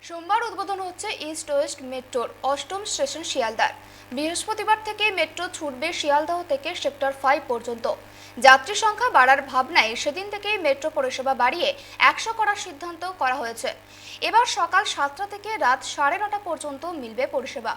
সোমবার উদ্বোধন হচ্ছে ইস্ট ওয়েস্ট মেট্রোর অষ্টম স্টেশন শিয়ালদার। বৃহস্পতিবার থেকে মেট্রো ছুটবে শিয়ালদহ থেকে সেক্টর 5 পর্যন্ত। যাত্রী সংখ্যা বাড়ার ভাবনায় সেদিন থেকেই মেট্রো পরিষেবা বাড়িয়ে 100 করার সিদ্ধান্ত করা হয়েছে। এবার সকাল 7টা থেকে রাত 9:30 পর্যন্ত মিলবে পরিষেবা।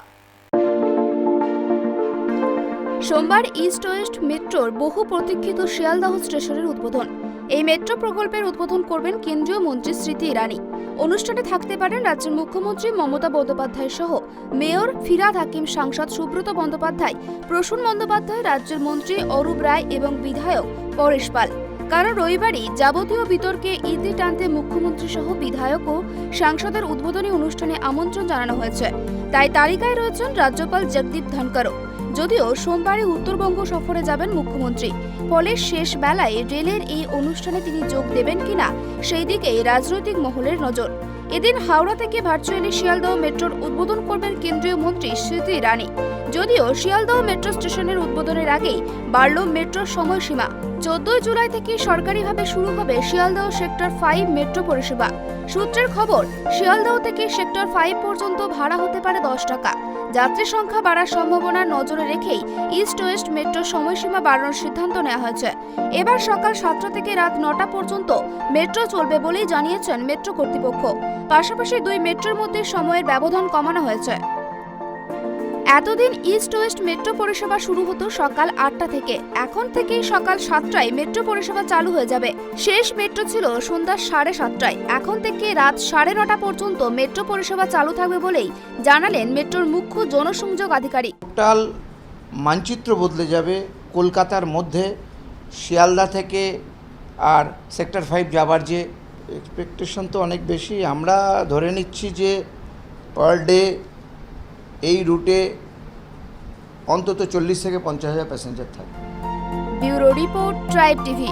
সোমবার ইস্ট ওয়েস্ট মেট্রোর বহু প্রতীক্ষিত শিয়ালদহ স্টেশনের উদ্বোধন। এই মেট্রো প্রকল্পের উদ্বোধন করবেন কেন্দ্রীয় মন্ত্রী স্মৃতি ইরানি। অনুষ্ঠানে থাকতে পারেন রাজ্যের মুখ্যমন্ত্রী মমতা বন্দ্যোপাধ্যায় সহ মেয়র ফিরহাদ হাকিম, সাংসদ সুব্রত বন্দ্যোপাধ্যায়, প্রসূন বন্দ্যোপাধ্যায়, রাজ্যের মন্ত্রী অরূপ রায় এবং বিধায়ক পরেশ পাল। কারণ রবিবারই যাবতীয় বিতর্কে ইতি টানতে মুখ্যমন্ত্রী সহ বিধায়ক ও সাংসদের উদ্বোধনী অনুষ্ঠানে আমন্ত্রণ জানানো হয়েছে। তাই তালিকায় রয়েছেন রাজ্যপাল জগদীপ ধনকরও। যদিও সোমবারে উত্তরবঙ্গ সফরে যাবেন মুখ্যমন্ত্রী, ফলে শেষ বেলায় রেলের এই অনুষ্ঠানে তিনি যোগ দেবেন কিনা সেই দিকেই রাজনৈতিক মহলের নজর। এদিন হাওড়া থেকে ভার্চুয়ালি শিয়ালদহ মেট্রোর উদ্বোধন করবেন কেন্দ্রীয় মন্ত্রী স্মৃতি ইরানি। যদিও শিয়ালদহ মেট্রো স্টেশনের উদ্বোধনের আগেই বাড়ল মেট্রোর সময়সীমা। 14 জুলাই থেকে সরকারিভাবে শুরু হবে শিয়ালদহ সেক্টর 5 মেট্রো পরিষেবা। সূত্রের খবর, শিয়ালদহ থেকে সেক্টর 5 পর্যন্ত ভাড়া হতে পারে 10 টাকা। যাত্রী সংখ্যা বাড়ার সম্ভাবনা নজরে রেখেই ইস্ট ওয়েস্ট মেট্রোর সময়সীমা বাড়ানোর সিদ্ধান্ত নেওয়া হয়েছে। এবার সকাল 7টা থেকে রাত 9টা পর্যন্ত মেট্রো চলবে বলেই জানিয়েছেন মেট্রো কর্তৃপক্ষ। পাশাপাশি দুই মেট্রোর মধ্যে সময়ের ব্যবধান কমানো হয়েছে। এতদিন ইস্ট ওয়েস্ট মেট্রো পরিষেবা শুরু হতো সকাল 8টা থেকে। এখন থেকেই সকাল 7টায় মেট্রো পরিষেবা চালু হয়ে যাবে। শেষ মেট্রো ছিল সন্ধ্যা 7:30টায়। এখন থেকে রাত 9:30 পর্যন্ত মেট্রো পরিষেবা চালু থাকবে বলেই জানালেন মেট্রোর মুখ্য জনসংযোগ আধিকারিক। টোটাল মানচিত্র বদলে যাবে। কলকাতার মধ্যে শিয়ালদা থেকে আর সেক্টর 5 যাবার যে এক্সপেকটেশন তো অনেক বেশি। আমরা ধরে নিচ্ছি যে পার ডে এই রুটে অন্তত 40 থেকে 50 হাজার প্যাসেঞ্জার থাকবে। Bureau report, tribe TV.